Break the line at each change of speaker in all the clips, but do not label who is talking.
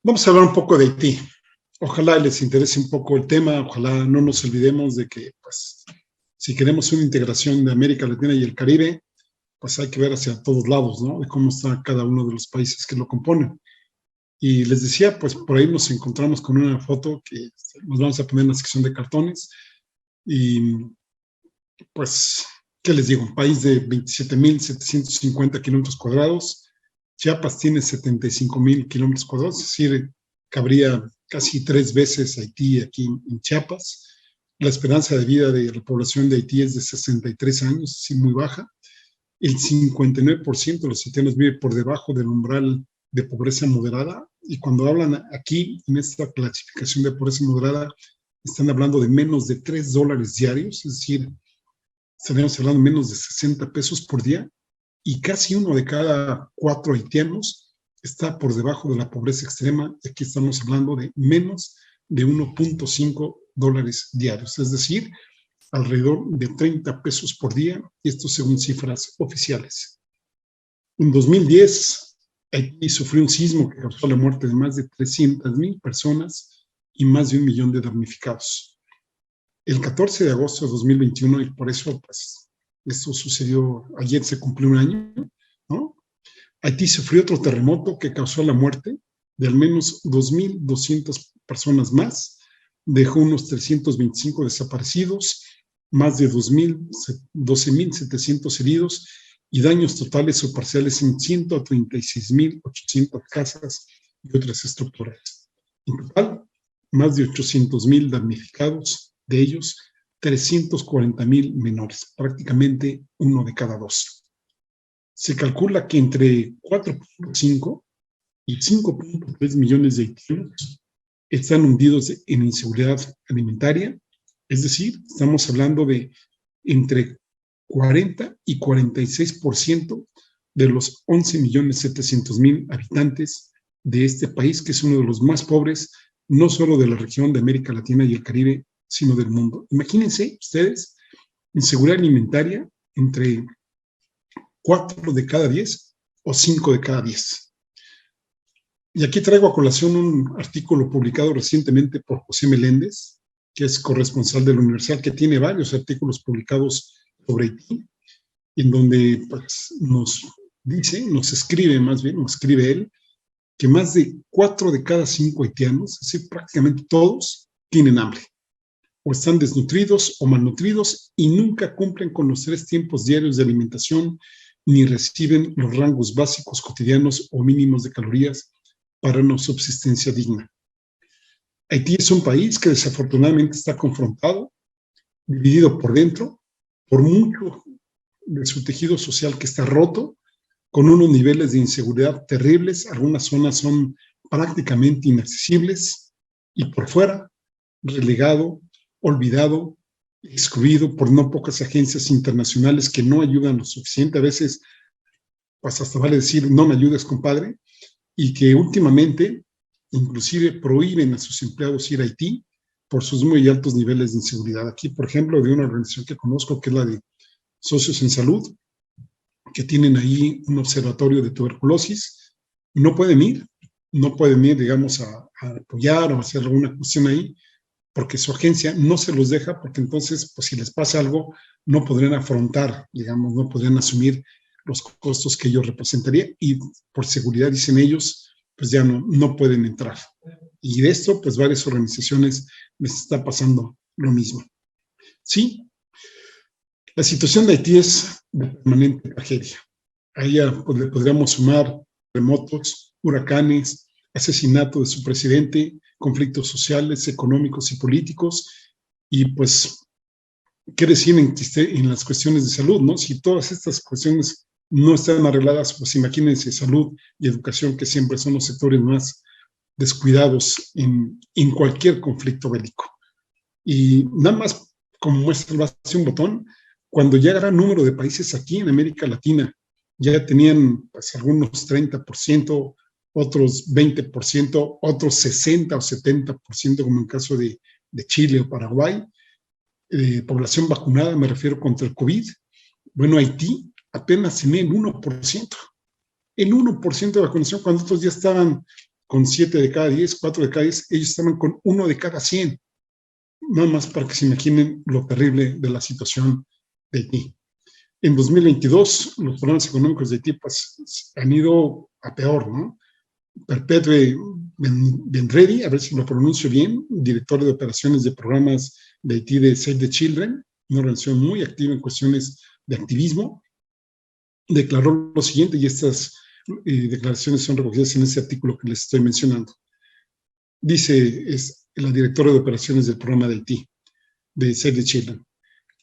Vamos a hablar un poco de Haití. Ojalá les interese un poco el tema, ojalá no nos olvidemos de que, pues, si queremos una integración de América Latina y el Caribe, pues hay que ver hacia todos lados, ¿no? De cómo está cada uno de los países que lo componen. Y les decía, pues por ahí nos encontramos con una foto que nos vamos a poner en la sección de cartones. Y pues, ¿qué les digo? Un país de 27.750 kilómetros cuadrados. Chiapas tiene 75.000 kilómetros cuadrados, es decir, cabría casi 3 veces Haití aquí en Chiapas. La esperanza de vida de la población de Haití es de 63 años, así muy baja. El 59% de los haitianos vive por debajo del umbral de pobreza moderada. Y cuando hablan aquí, en esta clasificación de pobreza moderada, están hablando de menos de $3 diarios, es decir, estaríamos hablando de menos de 60 pesos por día, y casi uno de cada 4 haitianos está por debajo de la pobreza extrema. Aquí estamos hablando de menos de $1.5 diarios, es decir, alrededor de 30 pesos por día, y esto según cifras oficiales. En 2010, Haití sufrió un sismo que causó la muerte de más de 300,000 personas y más de 1 millón de damnificados. El 14 de agosto de 2021, y por eso, pues, esto sucedió, ayer se cumplió un año, ¿no? Haití sufrió otro terremoto que causó la muerte de al menos 2.200 personas más, dejó unos 325 desaparecidos, más de 12.700 heridos y daños totales o parciales en 136.800 casas y otras estructuras. En total, más de 800,000 damnificados, de ellos 340,000 menores, prácticamente uno de cada dos. Se calcula que entre 4.5 y 5.3 millones de haitianos están hundidos en inseguridad alimentaria, es decir, estamos hablando de entre 40 y 46% de los 11.700.000 habitantes de este país, que es uno de los más pobres, no solo de la región de América Latina y el Caribe, sino del mundo. Imagínense ustedes, inseguridad alimentaria entre 4 de cada 10 o 5 de cada 10. Y aquí traigo a colación un artículo publicado recientemente por José Meléndez, que es corresponsal del Universal, que tiene varios artículos publicados sobre Haití, en donde, pues, nos escribe él, que más de 4 de cada 5 haitianos, es decir, prácticamente todos, tienen hambre, o están desnutridos o malnutridos y nunca cumplen con los 3 tiempos diarios de alimentación, ni reciben los rangos básicos cotidianos o mínimos de calorías para una subsistencia digna. Haití es un país que desafortunadamente está confrontado, dividido por dentro, por mucho de su tejido social que está roto, con unos niveles de inseguridad terribles. Algunas zonas son prácticamente inaccesibles, y por fuera, relegado, olvidado, excluido por no pocas agencias internacionales que no ayudan lo suficiente. A veces, pues hasta vale decir, no me ayudes, compadre, y que últimamente inclusive prohíben a sus empleados ir a Haití por sus muy altos niveles de inseguridad. Aquí, por ejemplo, de una organización que conozco, que es la de Socios en Salud, que tienen ahí un observatorio de tuberculosis, no pueden ir, digamos, a apoyar o hacer alguna cuestión ahí, porque su agencia no se los deja, porque entonces, pues si les pasa algo, no podrían afrontar, digamos, no podrían asumir los costos que ellos representarían, y por seguridad, dicen ellos, pues ya no pueden entrar. Y de esto, pues varias organizaciones les está pasando lo mismo. Sí, la situación de Haití es de permanente tragedia. A ella, pues, le podríamos sumar terremotos, huracanes, asesinato de su presidente, conflictos sociales, económicos y políticos, y pues, ¿qué decir en las cuestiones de salud, no? Si todas estas cuestiones no están arregladas, pues imagínense salud y educación, que siempre son los sectores más descuidados en cualquier conflicto bélico. Y nada más, como muestra el base un botón, cuando ya gran número de países aquí en América Latina ya tenían, pues, algunos 30%, otros 20%, otros 60 o 70%, como en el caso de Chile o Paraguay, población vacunada, me refiero, contra el COVID. Bueno, Haití apenas tenía el 1% de vacunación, cuando otros ya estaban con 7 de cada 10, 4 de cada 10, ellos estaban con 1 de cada 100. Nada más para que se imaginen lo terrible de la situación de Haití. En 2022, los problemas económicos de Haití pues, han ido a peor, ¿no? Perpetue Benredi, a ver si lo pronuncio bien, director de operaciones de programas de Haití de Save the Children, una organización muy activa en cuestiones de activismo, declaró lo siguiente, y estas declaraciones son recogidas en ese artículo que les estoy mencionando. Dice, es la directora de operaciones del programa de Haití, de Save the Children.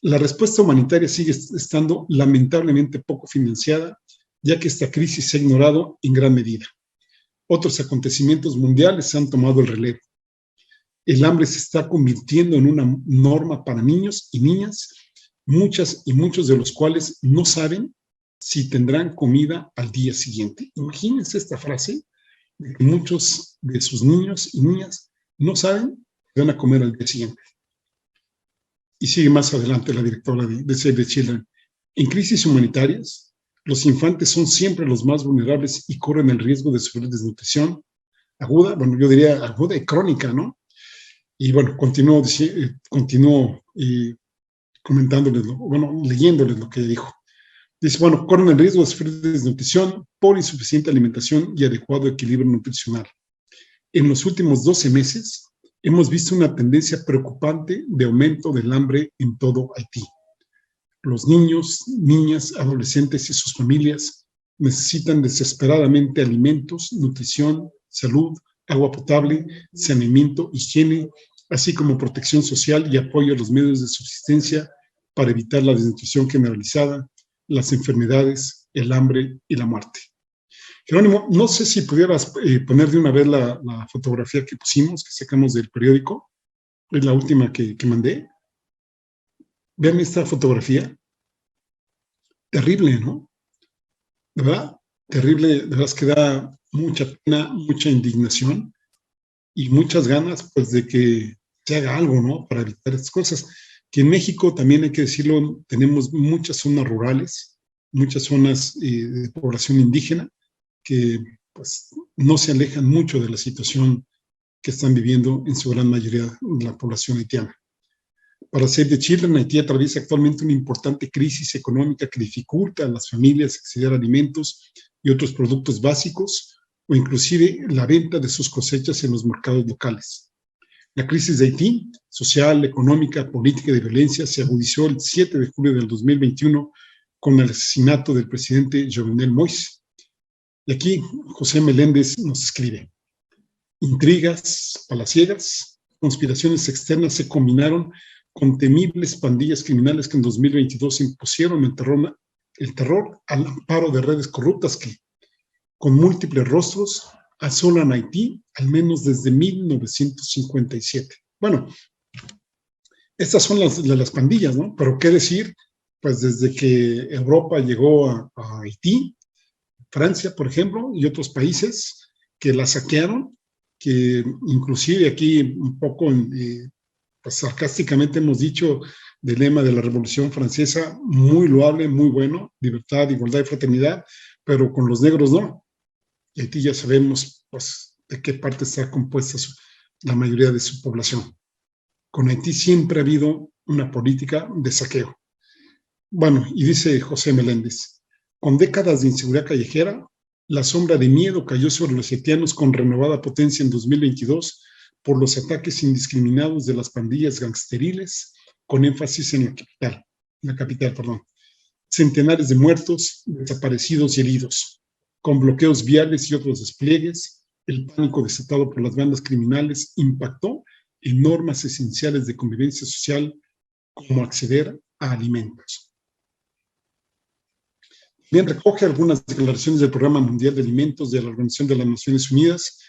La respuesta humanitaria sigue estando lamentablemente poco financiada, ya que esta crisis se ha ignorado en gran medida. Otros acontecimientos mundiales han tomado el relevo. El hambre se está convirtiendo en una norma para niños y niñas, muchas y muchos de los cuales no saben si tendrán comida al día siguiente. Imagínense esta frase, de que muchos de sus niños y niñas no saben si van a comer al día siguiente. Y sigue más adelante la directora de Save the Children. En crisis humanitarias, los infantes son siempre los más vulnerables y corren el riesgo de sufrir desnutrición aguda, bueno, yo diría aguda y crónica, ¿no? Y bueno, continúo comentándoles, bueno, leyéndoles lo que dijo. Dice, bueno, corren el riesgo de sufrir desnutrición por insuficiente alimentación y adecuado equilibrio nutricional. En los últimos 12 meses, hemos visto una tendencia preocupante de aumento del hambre en todo Haití. Los niños, niñas, adolescentes y sus familias necesitan desesperadamente alimentos, nutrición, salud, agua potable, saneamiento, higiene, así como protección social y apoyo a los medios de subsistencia para evitar la desnutrición generalizada, las enfermedades, el hambre y la muerte. Jerónimo, no sé si pudieras poner de una vez la fotografía que pusimos, que sacamos del periódico, es la última que mandé. Vean esta fotografía. Terrible, ¿no? ¿De verdad? Terrible, de verdad es que da mucha pena, mucha indignación y muchas ganas, pues, de que se haga algo, ¿no? Para evitar estas cosas. Que en México, también hay que decirlo, tenemos muchas zonas rurales, muchas zonas de población indígena que, pues, no se alejan mucho de la situación que están viviendo en su gran mayoría la población haitiana. Para Save the Children, Haití atraviesa actualmente una importante crisis económica que dificulta a las familias acceder a alimentos y otros productos básicos o inclusive la venta de sus cosechas en los mercados locales. La crisis de Haití, social, económica, política y de violencia, se agudizó el 7 de julio del 2021 con el asesinato del presidente Jovenel Moïse. Y aquí José Meléndez nos escribe: intrigas palaciegas, conspiraciones externas se combinaron con temibles pandillas criminales que en 2022 impusieron el terror al amparo de redes corruptas que, con múltiples rostros, asolan Haití al menos desde 1957. Bueno, estas son las pandillas, ¿no? Pero qué decir, pues desde que Europa llegó a Haití, Francia, por ejemplo, y otros países que la saquearon, que inclusive aquí un poco pues, sarcásticamente hemos dicho del lema de la Revolución Francesa, muy loable, muy bueno, libertad, igualdad y fraternidad, pero con los negros no. Y Haití ya sabemos, pues, de qué parte está compuesta la mayoría de su población. Con Haití siempre ha habido una política de saqueo. Bueno, y dice José Meléndez, con décadas de inseguridad callejera, la sombra de miedo cayó sobre los haitianos con renovada potencia en 2022 por los ataques indiscriminados de las pandillas gangsteriles, con énfasis en la capital. Centenares de muertos, desaparecidos y heridos, con bloqueos viales y otros despliegues. El pánico desatado por las bandas criminales impactó en normas esenciales de convivencia social, como acceder a alimentos. Bien, recoge algunas declaraciones del Programa Mundial de Alimentos de la Organización de las Naciones Unidas,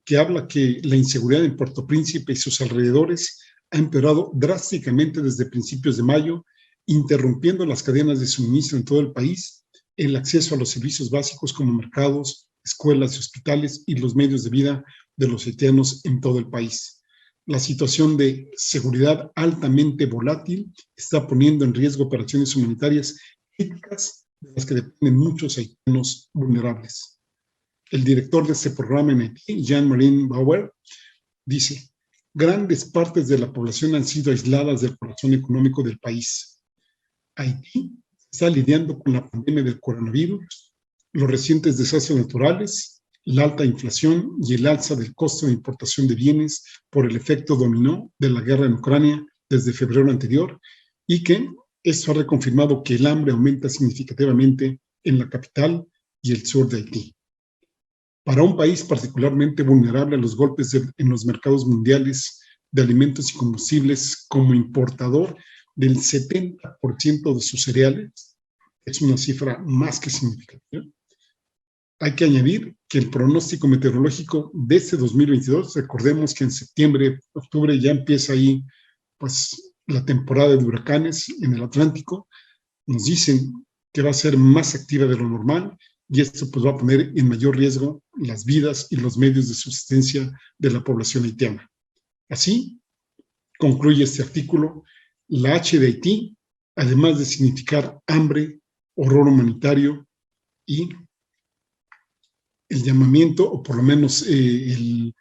que habla que la inseguridad en Puerto Príncipe y sus alrededores ha empeorado drásticamente desde principios de mayo, interrumpiendo las cadenas de suministro en todo el país, el acceso a los servicios básicos como mercados, escuelas y hospitales y los medios de vida de los haitianos en todo el país. La situación de seguridad altamente volátil está poniendo en riesgo operaciones humanitarias críticas de las que dependen muchos haitianos vulnerables. el director de este programa en Haití, Jean-Marie Bauer, dice: grandes partes de la población han sido aisladas del corazón económico del país. Haití está lidiando con la pandemia del coronavirus, los recientes desastres naturales, la alta inflación y el alza del costo de importación de bienes por el efecto dominó de la guerra en Ucrania desde febrero anterior, y que esto ha reconfirmado que el hambre aumenta significativamente en la capital y el sur de Haití. Para un país particularmente vulnerable a los golpes en los mercados mundiales de alimentos y combustibles, como importador del 70% de sus cereales, es una cifra más que significativa. Hay que añadir que el pronóstico meteorológico de este 2022, recordemos que en septiembre, octubre ya empieza ahí pues la temporada de huracanes en el Atlántico, nos dicen que va a ser más activa de lo normal, y esto pues va a poner en mayor riesgo las vidas y los medios de subsistencia de la población haitiana. Así concluye este artículo: la H de Haití, además de significar hambre, horror humanitario y el llamamiento, o por lo menos el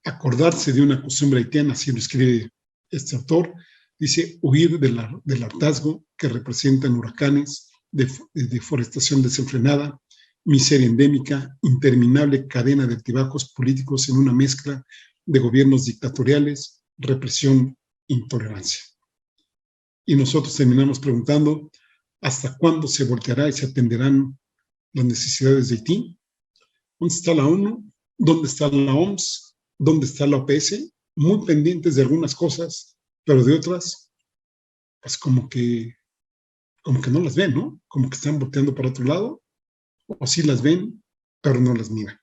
acordarse de una costumbre haitiana, así lo escribe este autor, dice: huir del hartazgo que representan huracanes, deforestación desenfrenada, miseria endémica, interminable cadena de altibajos políticos en una mezcla de gobiernos dictatoriales, represión, intolerancia. Y nosotros terminamos preguntando: ¿hasta cuándo se volteará y se atenderán las necesidades de Haití? ¿Dónde está la ONU? ¿Dónde está la OMS? ¿Dónde está la OPS? Muy pendientes de algunas cosas, pero de otras, pues como que no las ven, ¿no? Como que están volteando para otro lado, o sí las ven, pero no las miran.